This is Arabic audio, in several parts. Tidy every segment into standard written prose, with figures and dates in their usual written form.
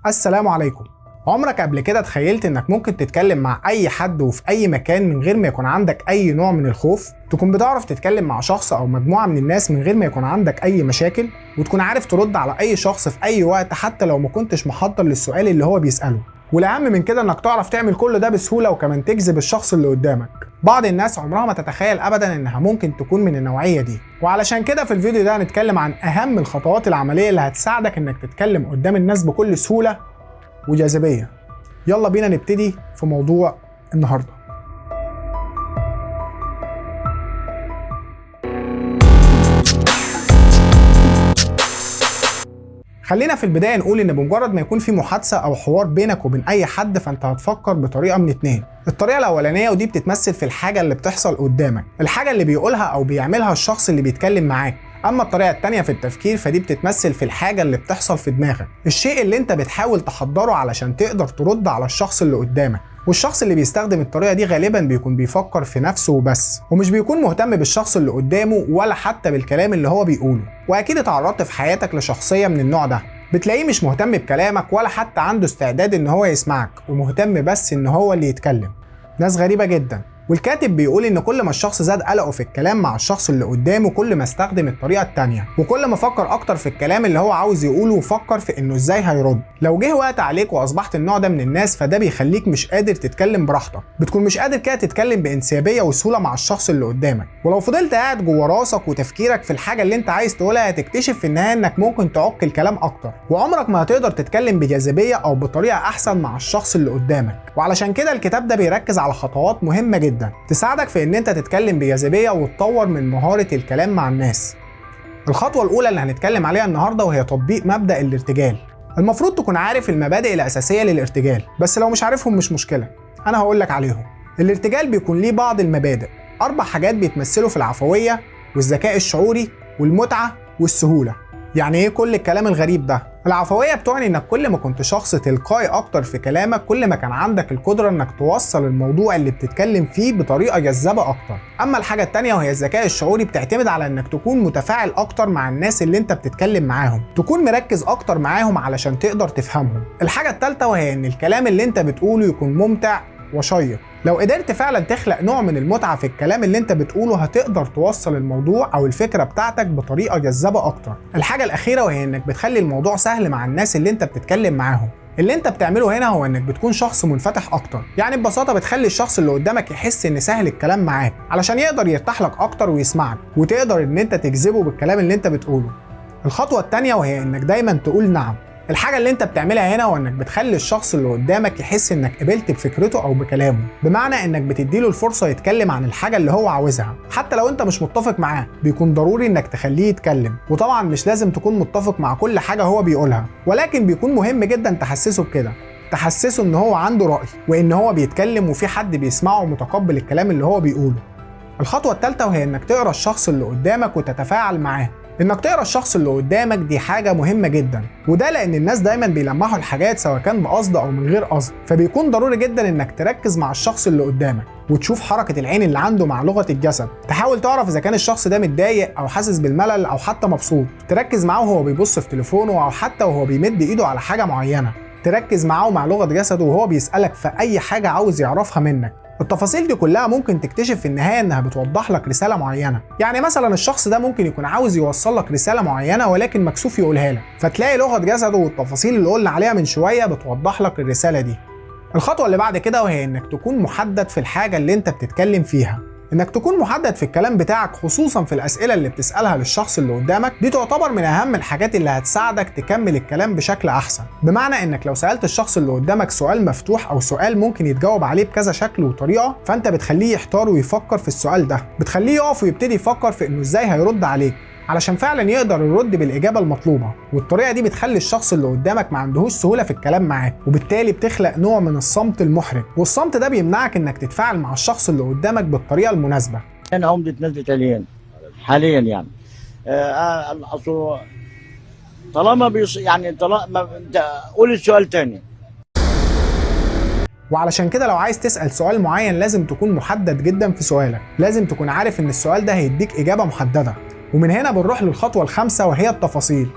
السلام عليكم. عمرك قبل كده تخيلت انك ممكن تتكلم مع اي حد وفي اي مكان من غير ما يكون عندك اي نوع من الخوف؟ تكون بتعرف تتكلم مع شخص او مجموعة من الناس من غير ما يكون عندك اي مشاكل، وتكون عارف ترد على اي شخص في اي وقت حتى لو ما كنتش محضر للسؤال اللي هو بيسأله. والاهم من كده انك تعرف تعمل كل ده بسهولة وكمان تجذب الشخص اللي قدامك. بعض الناس عمرها ما تتخيل ابدا انها ممكن تكون من النوعية دي، وعلشان كده في الفيديو ده هنتكلم عن اهم الخطوات العملية اللي هتساعدك انك تتكلم قدام الناس بكل سهولة وجاذبية. يلا بينا نبتدي في موضوع النهاردة. خلينا في البداية نقول إن بمجرد ما يكون في محادثة أو حوار بينك وبين أي حد فأنت هتفكر بطريقة من اتنين. الطريقة الأولانية ودي بتتمثل في الحاجة اللي بتحصل قدامك، الحاجة اللي بيقولها أو بيعملها الشخص اللي بيتكلم معاك. أما الطريقة التانية في التفكير فدي بتتمثل في الحاجة اللي بتحصل في دماغك، الشيء اللي أنت بتحاول تحضره علشان تقدر ترد على الشخص اللي قدامك. والشخص اللي بيستخدم الطريقة دي غالبا بيكون بيفكر في نفسه وبس، ومش بيكون مهتم بالشخص اللي قدامه ولا حتى بالكلام اللي هو بيقوله. وأكيد اتعرضت في حياتك لشخصية من النوع ده، بتلاقيه مش مهتم بكلامك ولا حتى عنده استعداد ان هو يسمعك، ومهتم بس ان هو اللي يتكلم. ناس غريبة جدا. والكاتب بيقول ان كل ما الشخص زاد قلقه في الكلام مع الشخص اللي قدامه كل ما استخدم الطريقة التانية، وكل ما فكر اكتر في الكلام اللي هو عاوز يقوله وفكر في انه ازاي هيرد. لو جه وقت عليك واصبحت النوع ده من الناس فده بيخليك مش قادر تتكلم براحتك، بتكون مش قادر كده تتكلم بانسيابية وسهولة مع الشخص اللي قدامك. ولو فضلت قاعد جوه راسك وتفكيرك في الحاجة اللي انت عايز تقولها هتكتشف في النهاية انك ممكن تعك الكلام اكتر، وعمرك ما هتقدر تتكلم بجاذبية او بطريقة احسن مع الشخص اللي قدامك. وعلشان كده الكتاب ده بيركز على خطوات مهمة جدا تساعدك في ان انت تتكلم بجاذبية وتطور من مهارة الكلام مع الناس. الخطوة الاولى اللي هنتكلم عليها النهاردة وهي تطبيق مبدأ الارتجال. المفروض تكون عارف المبادئ الاساسية للارتجال، بس لو مش عارفهم مش مشكلة، انا هقولك عليهم. الارتجال بيكون ليه بعض المبادئ، 4 حاجات بيتمثلوا في العفوية والذكاء الشعوري والمتعة والسهولة. يعني ايه كل الكلام الغريب ده؟ العفوية بتعني انك كل ما كنت شخص تلقائي اكتر في كلامك كل ما كان عندك القدرة انك توصل الموضوع اللي بتتكلم فيه بطريقة جذابة اكتر. اما الحاجة التانية وهي الذكاء الشعوري بتعتمد على انك تكون متفاعل اكتر مع الناس اللي انت بتتكلم معاهم، تكون مركز اكتر معاهم علشان تقدر تفهمهم. الحاجة التالتة وهي ان الكلام اللي انت بتقوله يكون ممتع وشيق. لو قدرت فعلا تخلق نوع من المتعة في الكلام اللي انت بتقوله هتقدر توصل الموضوع او الفكرة بتاعتك بطريقة جذابة اكتر. الحاجة الاخيرة وهي انك بتخلي الموضوع سهل مع الناس اللي انت بتتكلم معاهم. اللي انت بتعمله هنا هو انك بتكون شخص منفتح اكتر، يعني ببساطة بتخلي الشخص اللي قدامك يحس ان سهل الكلام معاك علشان يقدر يرتاح لك اكتر ويسمعك، وتقدر ان انت تجذبه بالكلام اللي انت بتقوله. الخطوة التانية وهي انك دايما تقول نعم. الحاجة اللي انت بتعملها هنا هو انك بتخلي الشخص اللي قدامك يحس انك قبلت بفكرته او بكلامه، بمعنى انك بتديله الفرصة يتكلم عن الحاجة اللي هو عاوزها حتى لو انت مش متفق معاه. بيكون ضروري انك تخليه يتكلم، وطبعا مش لازم تكون متفق مع كل حاجة هو بيقولها، ولكن بيكون مهم جدا تحسسه بكده، تحسسه ان هو عنده رأي وان هو بيتكلم وفي حد بيسمعه ومتقبل الكلام اللي هو بيقوله. الخطوة الثالثة وهي انك تقرأ الشخص اللي قدامك وتتفاعل معاه. انك تقرا الشخص اللي قدامك دي حاجه مهمه جدا، وده لان الناس دايما بيلمحوا الحاجات سواء كان بقصد او من غير قصد، فبيكون ضروري جدا انك تركز مع الشخص اللي قدامك وتشوف حركه العين اللي عنده مع لغه الجسد. تحاول تعرف اذا كان الشخص ده متضايق او حاسس بالملل او حتى مبسوط. تركز معاه وهو بيبص في تليفونه او حتى وهو بيمد ايده على حاجه معينه. تركز معاه مع لغه جسده وهو بيسالك في اي حاجه عاوز يعرفها منك. التفاصيل دي كلها ممكن تكتشف في النهاية انها بتوضح لك رسالة معينة. يعني مثلا الشخص ده ممكن يكون عاوز يوصل لك رسالة معينة ولكن مكسوف يقولها لك، فتلاقي لغة جسده والتفاصيل اللي قلنا عليها من شوية بتوضح لك الرسالة دي. الخطوة اللي بعد كده وهي انك تكون محدد في الحاجة اللي انت بتتكلم فيها. انك تكون محدد في الكلام بتاعك خصوصا في الاسئله اللي بتسالها للشخص اللي قدامك، دي تعتبر من اهم الحاجات اللي هتساعدك تكمل الكلام بشكل احسن. بمعنى انك لو سالت الشخص اللي قدامك سؤال مفتوح او سؤال ممكن يتجاوب عليه بكذا شكل وطريقه، فانت بتخليه يحتار ويفكر في السؤال ده، بتخليه يقف ويبتدي يفكر في انه ازاي هيرد عليك علشان فعلا يقدر يرد بالاجابه المطلوبه. والطريقه دي بتخلي الشخص اللي قدامك ما عندهوش سهوله في الكلام معاك، وبالتالي بتخلق نوع من الصمت المحرج، والصمت ده بيمنعك انك تتفاعل مع الشخص اللي قدامك بالطريقه المناسبه. انا عمدة ناس ايطاليين حاليا يعني اصل طالما يعني طالما قول السؤال تاني. وعلشان كده لو عايز تسأل سؤال معين لازم تكون محدد جدا في سؤالك، لازم تكون عارف ان السؤال ده هيديك اجابة محددة. ومن هنا بنروح للخطوة الخامسة وهي التفاصيل.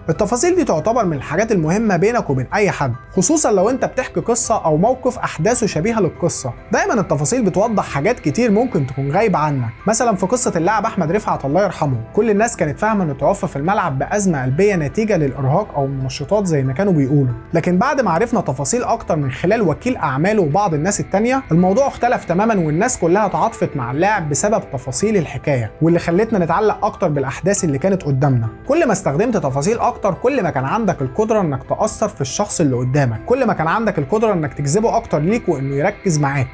التفاصيل دي تعتبر من الحاجات المهمة بينك وبين أي حد، خصوصا لو أنت بتحكي قصة أو موقف أحداثه شبيهة للقصة. دايما التفاصيل بتوضح حاجات كتير ممكن تكون غايبة عنك. مثلا في قصة اللاعب أحمد رفعت الله يرحمه، كل الناس كانت فاهمة إنه توفى في الملعب بأزمة قلبية نتيجة للإرهاق أو المنشطات زي ما كانوا بيقولوا، لكن بعد ما عرفنا تفاصيل أكتر من خلال وكيل أعماله وبعض الناس التانية، الموضوع اختلف تماما والناس كلها تعاطفت مع اللاعب بسبب تفاصيل الحكاية، واللي خلتنا نتعلق أكتر بالأحداث اللي كانت قدامنا. كل ما استخدمت تفاصيل أكتر كل ما كان عندك القدرة إنك تأثر في الشخص اللي قدامك، كل ما كان عندك القدرة إنك تجذبه أكتر ليك وإنه يركز معاك.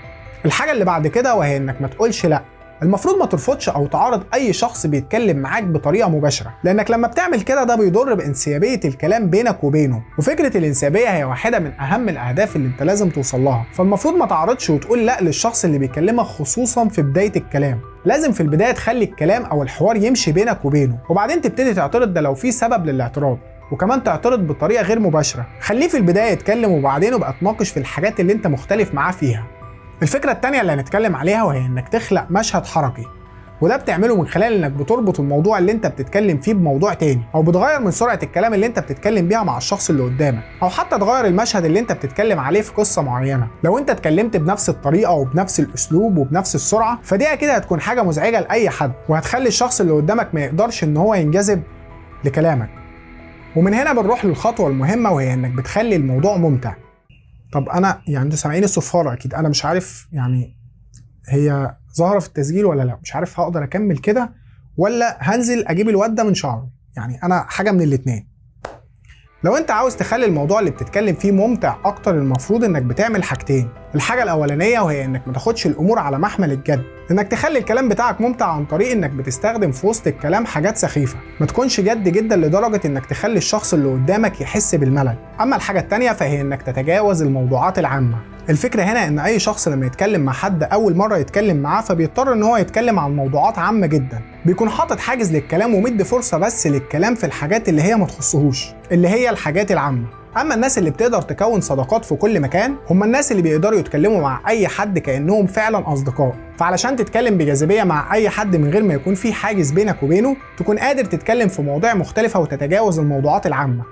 الحاجة اللي بعد كده وهي إنك ما تقولش لأ. المفروض ما ترفضش او تعارض اي شخص بيتكلم معاك بطريقه مباشره، لانك لما بتعمل كده ده بيضر بانسيابيه الكلام بينك وبينه، وفكره الانسيابيه هي واحده من اهم الاهداف اللي انت لازم توصل لها. فالمفروض ما تعارضش وتقول لا للشخص اللي بيكلمك، خصوصا في بدايه الكلام. لازم في البدايه تخلي الكلام او الحوار يمشي بينك وبينه، وبعدين تبتدي تعترض ده لو في سبب للاعتراض، وكمان تعترض بطريقه غير مباشره. خليه في البدايه يتكلم وبعدين ابقى تناقش في الحاجات اللي انت مختلف معاه فيها. الفكرة التانية اللي هنتكلم عليها وهي انك تخلق مشهد حركي، وده بتعمله من خلال انك بتربط الموضوع اللي انت بتتكلم فيه بموضوع تاني، او بتغير من سرعة الكلام اللي انت بتتكلم بيها مع الشخص اللي قدامك، او حتى تغير المشهد اللي انت بتتكلم عليه في قصة معينة. لو انت اتكلمت بنفس الطريقة وبنفس الاسلوب وبنفس السرعة، فدي اكيد هتكون حاجة مزعجة لاي حد، وهتخلي الشخص اللي قدامك ما يقدرش ان هو ينجذب لكلامك. ومن هنا بنروح للخطوة المهمة وهي انك بتخلي الموضوع ممتع. طب انا يعني انتوا سامعين الصفارة اكيد، انا مش عارف يعني هي ظاهرة في التسجيل ولا لا، مش عارف هقدر اكمل كده ولا هنزل اجيب الواد ده من شعره، يعني انا حاجة من الاتنين. لو انت عاوز تخلي الموضوع اللي بتتكلم فيه ممتع اكتر، المفروض انك بتعمل حاجتين. الحاجة الاولانية وهي انك ما تاخدش الامور على محمل الجد، انك تخلي الكلام بتاعك ممتع عن طريق انك بتستخدم في وسط الكلام حاجات سخيفة، ما تكونش جد جدا لدرجة انك تخلي الشخص اللي قدامك يحس بالملل. اما الحاجة التانية فهي انك تتجاوز الموضوعات العامة. الفكرة هنا ان اي شخص لما يتكلم مع حد اول مرة يتكلم معاه، فبيضطر ان هو يتكلم عن موضوعات عامة جدا، بيكون حاطط حاجز للكلام ومدي فرصة بس للكلام في الحاجات اللي هي ما تخصهوش، اللي هي الحاجات العامة. اما الناس اللي بتقدر تكون صداقات في كل مكان هم الناس اللي بيقدروا يتكلموا مع اي حد كانهم فعلا اصدقاء. فعلشان تتكلم بجاذبيه مع اي حد من غير ما يكون في حاجز بينك وبينه، تكون قادر تتكلم في مواضيع مختلفه وتتجاوز الموضوعات العامه.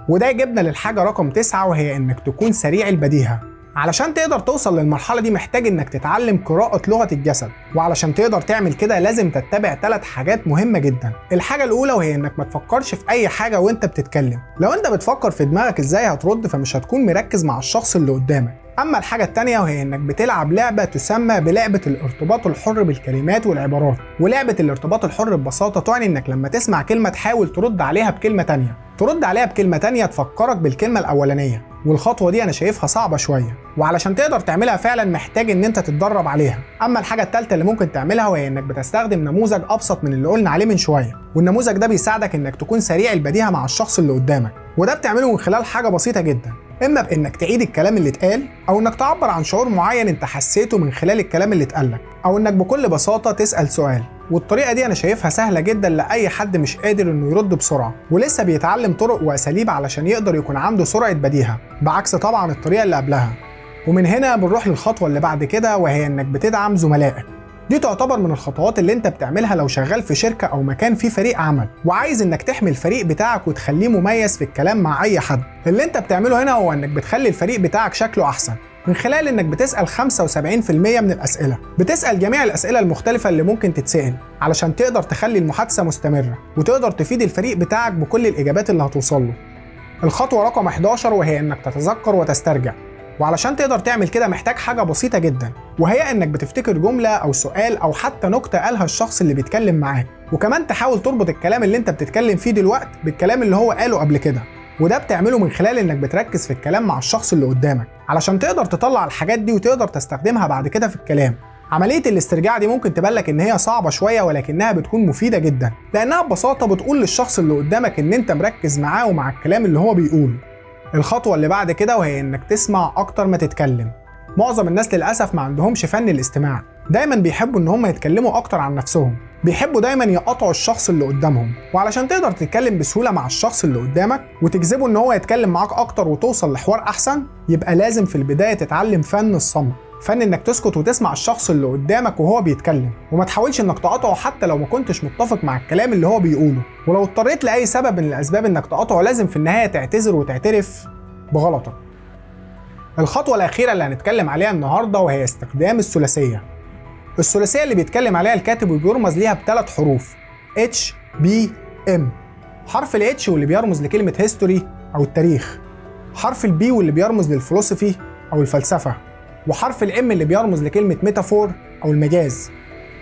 وده يجيبنا للحاجه رقم 9 وهي انك تكون سريع البديهه. علشان تقدر توصل للمرحلة دي محتاج انك تتعلم قراءة لغة الجسد، وعلشان تقدر تعمل كده لازم تتبع 3 حاجات مهمة جدا. الحاجة الأولى وهي انك ما تفكرش في أي حاجة وانت بتتكلم. لو انت بتفكر في دماغك ازاي هترد فمش هتكون مركز مع الشخص اللي قدامك. أما الحاجة التانية وهي انك بتلعب لعبة تسمى بلعبة الارتباط الحر بالكلمات والعبارات. ولعبة الارتباط الحر ببساطة تعني انك لما تسمع كلمة تحاول ترد عليها بكلمة تانية، ترد عليها بكلمة تانية تفكرك بالكلمة الأولانية. والخطوة دي أنا شايفها صعبة شوية، وعلشان تقدر تعملها فعلا محتاج إن أنت تتدرب عليها. أما الحاجة التالتة اللي ممكن تعملها وهي إنك بتستخدم نموذج أبسط من اللي قلنا عليه من شوية، والنموذج ده بيساعدك إنك تكون سريع البديهة مع الشخص اللي قدامك. وده بتعمله من خلال حاجة بسيطة جدا، إما بإنك تعيد الكلام اللي اتقال، أو إنك تعبر عن شعور معين أنت حسيته من خلال الكلام اللي اتقالك، أو إنك بكل بساطة تسأل سؤال. والطريقة دي أنا شايفها سهلة جدا لأي حد مش قادر إنه يرد بسرعة ولسه بيتعلم طرق وأساليب علشان يقدر يكون عنده سرعة بديهة، بعكس طبعا الطريقة اللي قبلها. ومن هنا بنروح للخطوة اللي بعد كده وهي إنك بتدعم زملائك. دي تعتبر من الخطوات اللي انت بتعملها لو شغال في شركة او مكان فيه فريق عمل وعايز انك تحمي الفريق بتاعك وتخليه مميز في الكلام مع اي حد. اللي انت بتعمله هنا هو انك بتخلي الفريق بتاعك شكله احسن من خلال انك بتسأل 75% من الاسئلة، بتسأل جميع الاسئلة المختلفة اللي ممكن تتسأل علشان تقدر تخلي المحادثة مستمرة وتقدر تفيد الفريق بتاعك بكل الاجابات اللي هتوصل له. الخطوة رقم 11 وهي انك تتذكر وتسترجع. وعلشان تقدر تعمل كده محتاج حاجة بسيطة جدا، وهي انك بتفتكر جملة او سؤال او حتى نكتة قالها الشخص اللي بيتكلم معاك، وكمان تحاول تربط الكلام اللي انت بتتكلم فيه دلوقتي بالكلام اللي هو قاله قبل كده. وده بتعمله من خلال انك بتركز في الكلام مع الشخص اللي قدامك علشان تقدر تطلع الحاجات دي وتقدر تستخدمها بعد كده في الكلام. عملية الاسترجاع دي ممكن تبان لك ان هي صعبة شوية، ولكنها بتكون مفيدة جدا لانها ببساطة بتقول للشخص اللي قدامك ان انت مركز معاه ومع الكلام اللي هو بيقوله. الخطوة اللي بعد كده وهي انك تسمع اكتر ما تتكلم. معظم الناس للأسف ما عندهمش فن الاستماع، دايما بيحبوا ان هم يتكلموا اكتر عن نفسهم، بيحبوا دايما يقطعوا الشخص اللي قدامهم. وعلشان تقدر تتكلم بسهولة مع الشخص اللي قدامك وتجذبه ان هو يتكلم معاك اكتر وتوصل لحوار احسن، يبقى لازم في البداية تتعلم فن الصمت. فن انك تسكت وتسمع الشخص اللي قدامك وهو بيتكلم، وما تحاولش انك تقاطعه حتى لو ما كنتش متفق مع الكلام اللي هو بيقوله. ولو اضطريت لاي سبب من الاسباب انك تقاطعه، لازم في النهايه تعتذر وتعترف بغلطك. الخطوه الاخيره اللي هنتكلم عليها النهارده وهي استخدام الثلاثيه. الثلاثيه اللي بيتكلم عليها الكاتب وبيرمز ليها ب3 حروف HBM. حرف الاتش واللي بيرمز لكلمه هيستوري او التاريخ، حرف البي واللي بيرمز للفلسفي او الفلسفه، وحرف الام اللي بيرمز لكلمه ميتافور او المجاز.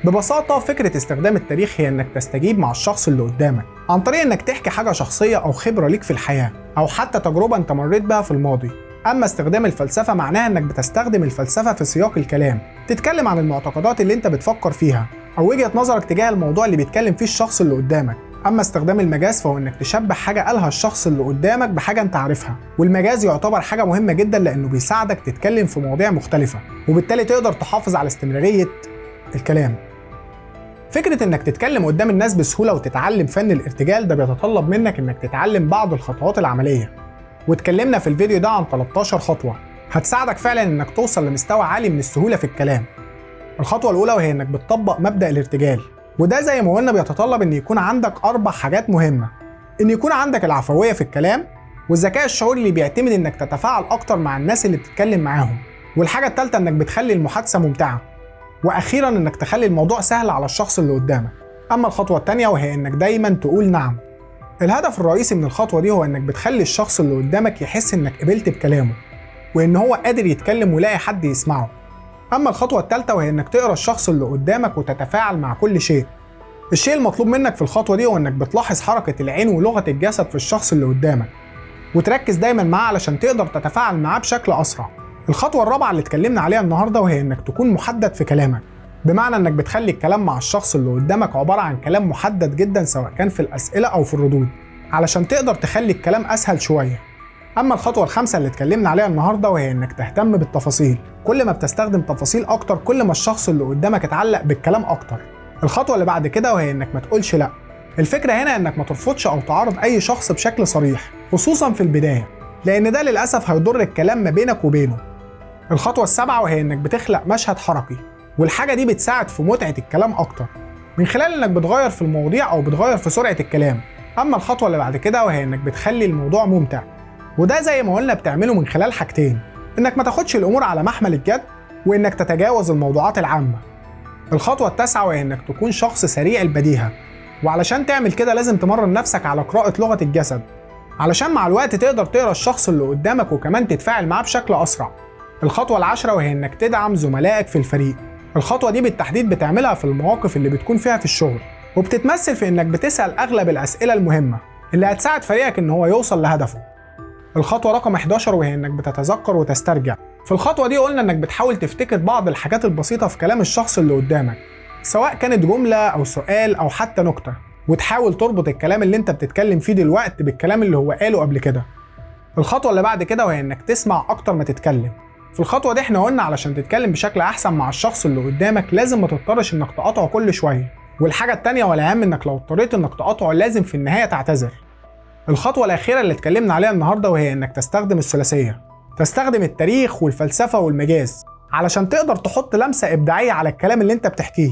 ببساطه فكره استخدام التاريخ هي انك تستجيب مع الشخص اللي قدامك عن طريق انك تحكي حاجه شخصيه او خبره ليك في الحياه، او حتى تجربه انت مريت بها في الماضي. اما استخدام الفلسفه معناها انك بتستخدم الفلسفه في سياق الكلام، تتكلم عن المعتقدات اللي انت بتفكر فيها او وجهه نظرك تجاه الموضوع اللي بيتكلم فيه الشخص اللي قدامك. اما استخدام المجاز فهو انك تشبه حاجه قالها الشخص اللي قدامك بحاجه انت عارفها، والمجاز يعتبر حاجه مهمه جدا لانه بيساعدك تتكلم في مواضيع مختلفه، وبالتالي تقدر تحافظ على استمراريه الكلام. فكره انك تتكلم قدام الناس بسهوله وتتعلم فن الارتجال ده بيتطلب منك انك تتعلم بعض الخطوات العمليه، واتكلمنا في الفيديو ده عن 13 خطوه هتساعدك فعلا انك توصل لمستوى عالي من السهوله في الكلام. الخطوه الاولى وهي انك بتطبق مبدأ الارتجال، وده زي ما قلنا بيتطلب ان يكون عندك 4 حاجات مهمه: ان يكون عندك العفويه في الكلام، والذكاء الشعوري اللي بيعتمد انك تتفاعل اكتر مع الناس اللي بتتكلم معاهم، والحاجه الثالثه انك بتخلي المحادثه ممتعه، واخيرا انك تخلي الموضوع سهل على الشخص اللي قدامك. اما الخطوه الثانيه وهي انك دايما تقول نعم. الهدف الرئيسي من الخطوه دي هو انك بتخلي الشخص اللي قدامك يحس انك قبلت بكلامه، وان هو قادر يتكلم ويلاقي حد يسمعه. اما الخطوه الثالثه وهي انك تقرا الشخص اللي قدامك وتتفاعل مع كل شيء. الشيء المطلوب منك في الخطوه دي هو انك بتلاحظ حركه العين ولغه الجسد في الشخص اللي قدامك، وتركز دايما معاه علشان تقدر تتفاعل معاه بشكل اسرع. الخطوه الرابعه اللي اتكلمنا عليها النهارده وهي انك تكون محدد في كلامك، بمعنى انك بتخلي الكلام مع الشخص اللي قدامك عباره عن كلام محدد جدا سواء كان في الاسئله او في الردود، علشان تقدر تخلي الكلام اسهل شويه. اما الخطوه الخامسه اللي اتكلمنا عليها النهارده وهي انك تهتم بالتفاصيل. كل ما بتستخدم تفاصيل اكتر كل ما الشخص اللي قدامك اتعلق بالكلام اكتر. الخطوه اللي بعد كده وهي انك ما تقولش لا. الفكره هنا انك ما ترفضش او تعارض اي شخص بشكل صريح، خصوصا في البدايه، لان ده للاسف هيضر الكلام ما بينك وبينه. الخطوه السابعه وهي انك بتخلق مشهد حركي، والحاجه دي بتساعد في متعه الكلام اكتر من خلال انك بتغير في المواضيع او بتغير في سرعه الكلام. اما الخطوه اللي بعد كده وهي انك بتخلي الموضوع ممتع، وده زي ما قلنا بتعمله من خلال حاجتين: انك ما تاخدش الامور على محمل الجد، وانك تتجاوز الموضوعات العامه. الخطوه التاسعه وهي انك تكون شخص سريع البديهه، وعلشان تعمل كده لازم تمرن نفسك على قراءه لغه الجسد، علشان مع الوقت تقدر تقرا الشخص اللي قدامك وكمان تتفاعل معاه بشكل اسرع. الخطوه العاشره وهي انك تدعم زملائك في الفريق. الخطوه دي بالتحديد بتعملها في المواقف اللي بتكون فيها في الشغل، وبتتمثل في انك بتسال اغلب الاسئله المهمه اللي هتساعد فريقك ان هو يوصل لهدفه. الخطوه رقم 11 وهي انك بتتذكر وتسترجع. في الخطوه دي قلنا انك بتحاول تفتكر بعض الحاجات البسيطه في كلام الشخص اللي قدامك، سواء كانت جمله او سؤال او حتى نكته، وتحاول تربط الكلام اللي انت بتتكلم فيه دلوقتي بالكلام اللي هو قاله قبل كده. الخطوه اللي بعد كده وهي انك تسمع اكتر ما تتكلم. في الخطوه دي احنا قلنا علشان تتكلم بشكل احسن مع الشخص اللي قدامك لازم ما تضطرش انك تقاطعه كل شويه، والحاجه الثانيه والاهم انك لو اضطريت انك تقاطعه لازم في النهايه تعتذر. الخطوه الاخيره اللي اتكلمنا عليها النهارده وهي انك تستخدم الثلاثيه، تستخدم التاريخ والفلسفه والمجاز علشان تقدر تحط لمسه ابداعيه على الكلام اللي انت بتحكيه.